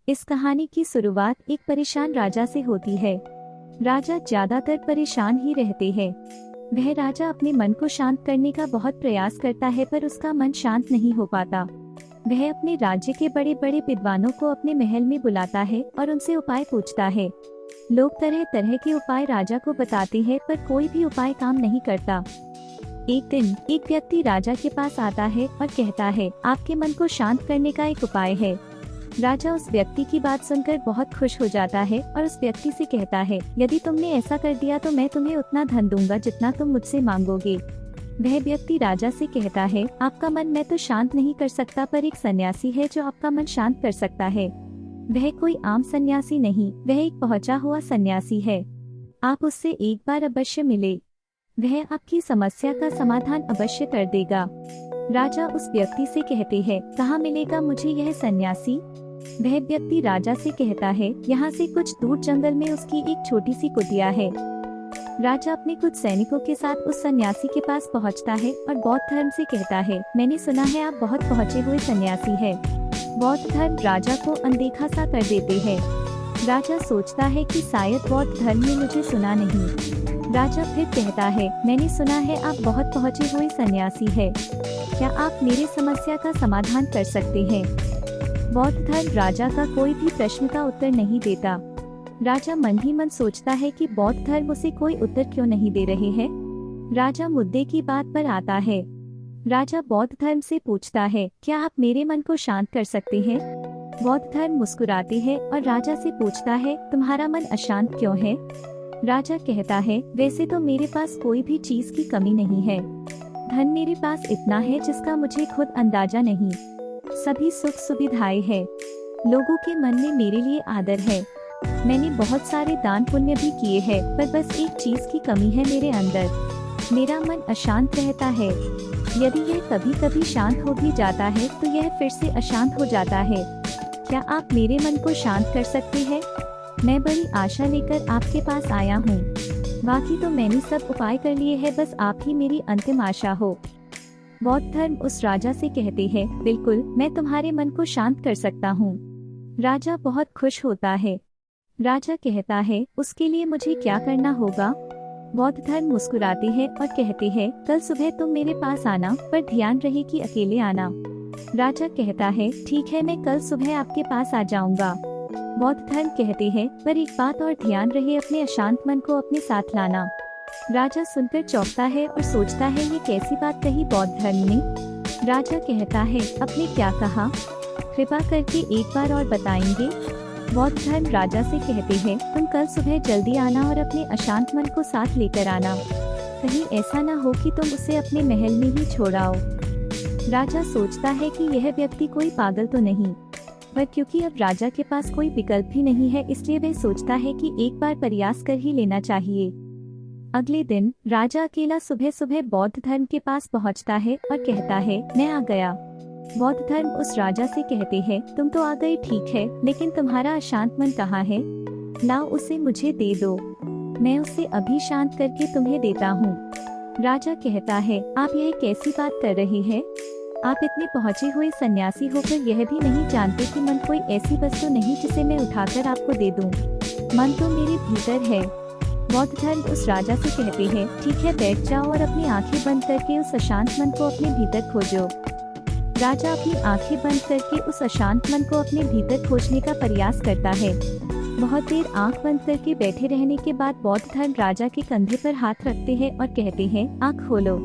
इस कहानी की शुरुआत एक परेशान राजा से होती है। राजा ज्यादातर परेशान ही रहते हैं। वह राजा अपने मन को शांत करने का बहुत प्रयास करता है, पर उसका मन शांत नहीं हो पाता। वह अपने राज्य के बड़े बड़े विद्वानों को अपने महल में बुलाता है और उनसे उपाय पूछता है। लोग तरह तरह के उपाय राजा को बताते हैं, पर कोई भी उपाय काम नहीं करता। एक दिन एक व्यक्ति राजा के पास आता है और कहता है, आपके मन को शांत करने का एक उपाय है। राजा उस व्यक्ति की बात सुनकर बहुत खुश हो जाता है और उस व्यक्ति से कहता है, यदि तुमने ऐसा कर दिया तो मैं तुम्हें उतना धन दूंगा जितना तुम मुझसे मांगोगे। वह व्यक्ति राजा से कहता है, आपका मन मैं तो शांत नहीं कर सकता, पर एक सन्यासी है जो आपका मन शांत कर सकता है। वह कोई आम सन्यासी नहीं, वह एक पहुंचा हुआ सन्यासी है। आप उससे एक बार अवश्य मिले, वह आपकी समस्या का समाधान अवश्य कर देगा। राजा उस व्यक्ति से कहते हैं, कहाँ मिलेगा मुझे यह सन्यासी? वह व्यक्ति राजा से कहता है, यहाँ से कुछ दूर जंगल में उसकी एक छोटी सी कुटिया है। राजा अपने कुछ सैनिकों के साथ उस सन्यासी के पास पहुँचता है और बौद्ध धर्म से कहता है, मैंने सुना है आप बहुत पहुँचे हुए सन्यासी है। बौद्ध धर्म राजा को अनदेखा सा कर देते हैं। राजा सोचता है कि शायद बौद्ध धर्म ने मुझे सुना नहीं। राजा फिर कहता है, मैंने सुना है आप बहुत पहुँचे हुए सन्यासी है, क्या आप मेरी समस्या का समाधान कर सकते हैं? बौद्ध धर्म राजा का कोई भी प्रश्न का उत्तर नहीं देता। राजा मन ही मन सोचता है कि बौद्ध धर्म उसे कोई उत्तर क्यों नहीं दे रहे हैं। राजा मुद्दे की बात पर आता है। राजा बौद्ध धर्म से पूछता है, क्या आप मेरे मन को शांत कर सकते हैं? बौद्ध धर्म मुस्कुराते हैं और राजा से पूछता है, तुम्हारा मन अशांत क्यों है? राजा कहता है, वैसे तो मेरे पास कोई भी चीज की कमी नहीं है। धन मेरे पास इतना है जिसका मुझे खुद अंदाजा नहीं। सभी सुख सुविधाएं है, लोगों के मन में मेरे लिए आदर है। मैंने बहुत सारे दान पुण्य भी किए हैं, पर बस एक चीज की कमी है मेरे अंदर। मेरा मन अशांत रहता है। यदि यह कभी कभी शांत हो भी जाता है तो यह फिर से अशांत हो जाता है। क्या आप मेरे मन को शांत कर सकते हैं? मैं बड़ी आशा लेकर आपके पास आया हूँ। बाकी तो मैंने सब उपाय कर लिए हैं, बस आप ही मेरी अंतिम आशा हो। बौद्ध धर्म उस राजा से कहते हैं, बिल्कुल मैं तुम्हारे मन को शांत कर सकता हूँ। राजा बहुत खुश होता है। राजा कहता है, उसके लिए मुझे क्या करना होगा? बौद्ध धर्म मुस्कुराते हैं और कहते हैं, कल सुबह तुम मेरे पास आना, पर ध्यान रहे कि अकेले आना। राजा कहता है, ठीक है मैं कल सुबह आपके पास आ जाऊंगा। बौद्ध धर्म कहते हैं, पर एक बात और ध्यान रहे, अपने अशांत मन को अपने साथ लाना। राजा सुनकर चौंकता है और सोचता है, ये कैसी बात कही बौद्ध धर्म ने? राजा कहता है, आपने क्या कहा? कृपा करके एक बार और बताएंगे? बौद्ध धर्म राजा से कहते हैं, तुम कल सुबह जल्दी आना और अपने अशांत मन को साथ लेकर आना। कहीं ऐसा न हो कि तुम उसे अपने महल में ही छोड़ाओ। राजा सोचता है कि यह व्यक्ति कोई पागल तो नहीं, पर क्योंकि अब राजा के पास कोई विकल्प भी नहीं है, इसलिए वह सोचता है कि एक बार प्रयास कर ही लेना चाहिए। अगले दिन राजा अकेला सुबह सुबह बौद्ध धर्म के पास पहुंचता है और कहता है, मैं आ गया। बौद्ध धर्म उस राजा से कहते हैं, तुम तो आ गए ठीक है, लेकिन तुम्हारा अशांत मन कहाँ है? लाओ उसे मुझे दे दो, मैं उसे अभी शांत करके तुम्हें देता हूँ। राजा कहता है, आप यह कैसी बात कर रहे हैं? आप इतने पहुँचे हुए सन्यासी होकर यह भी नहीं जानते कि मन कोई ऐसी वस्तु नहीं जिसे मैं उठाकर आपको दे दूं। मन तो मेरे भीतर है। बौद्ध धर्म उस राजा से कहते हैं, ठीक है बैठ जाओ और अपनी आंखें बंद करके उस अशांत मन को अपने भीतर खोजो। राजा अपनी आंखें बंद करके उस अशांत मन को अपने भीतर खोजने का प्रयास करता है। बहुत देर आंख बंद करके बैठे रहने के बाद बौद्ध धर्म राजा के कंधे पर हाथ रखते हैं और कहते हैं, आंख खोलो।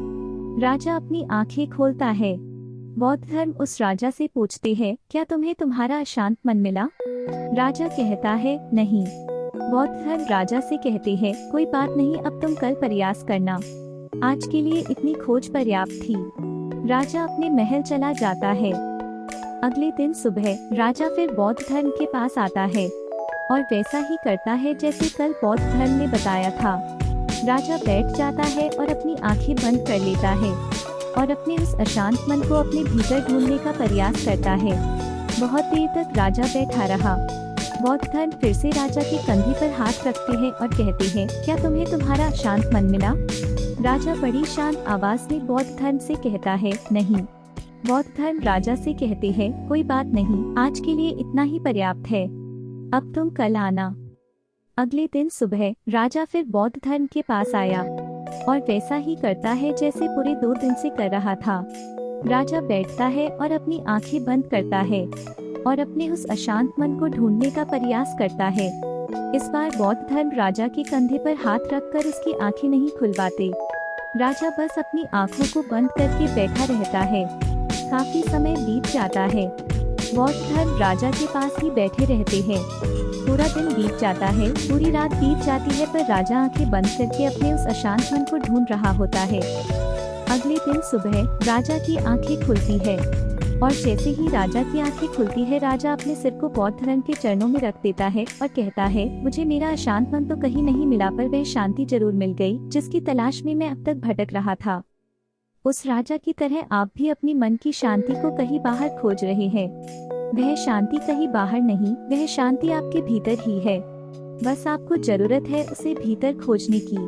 राजा अपनी आंखें खोलता है। बौद्ध धर्म उस राजा से पूछते हैं, क्या तुम्हें तुम्हारा अशांत मन मिला? राजा कहता है, नहीं। बौद्ध धर्म राजा से कहते हैं, कोई बात नहीं, अब तुम कल प्रयास करना, आज के लिए इतनी खोज पर्याप्त थी। राजा अपने महल चला जाता है। अगले दिन सुबह राजा फिर बौद्ध धर्म के पास आता है और वैसा ही करता है जैसे कल बौद्ध धर्म ने बताया था। राजा बैठ जाता है और अपनी आंखें बंद कर लेता है और अपने उस अशांत मन को अपने भीतर ढूंढने का प्रयास करता है। बहुत देर तक राजा बैठा रहा। बौद्ध धर्म फिर से राजा के कंधे पर हाथ रखते हैं और कहते हैं, क्या तुम्हें तुम्हारा अशांत मन मिला? राजा बड़ी शांत आवाज में बौद्ध धर्म से कहता है, नहीं। बौद्ध धर्म राजा से कहते हैं, कोई बात नहीं, आज के लिए इतना ही पर्याप्त है, अब तुम कल आना। अगले दिन सुबह राजा फिर बौद्ध धर्म के पास आया और वैसा ही करता है जैसे पूरे 2 दिन से कर रहा था। राजा बैठता है और अपनी आंखें बंद करता है और अपने उस अशांत मन को ढूंढने का प्रयास करता है। इस बार बौद्ध धर्म राजा के कंधे पर हाथ रखकर उसकी आंखें नहीं खुलवाते। राजा बस अपनी आंखों को बंद करके बैठा रहता है। काफी समय बीत जाता है। बौद्ध धर्म राजा के पास ही बैठे रहते हैं। पूरा दिन बीत जाता है, पूरी रात बीत जाती है, पर राजा आंखें बंद करके अपने उस अशांत मन को ढूंढ रहा होता है। अगले दिन सुबह राजा की आंखें खुलती है और जैसे ही राजा की आंखें खुलती है, राजा अपने सिर को बौद्ध धर्म के चरणों में रख देता है और कहता है, मुझे मेरा अशांत मन तो कहीं नहीं मिला, पर वह शांति जरूर मिल गई जिसकी तलाश में मैं अब तक भटक रहा था। उस राजा की तरह आप भी अपनी मन की शांति को कहीं बाहर खोज रहे हैं। वह शांति कहीं बाहर नहीं, वह शांति आपके भीतर ही है। बस आपको जरूरत है उसे भीतर खोजने की।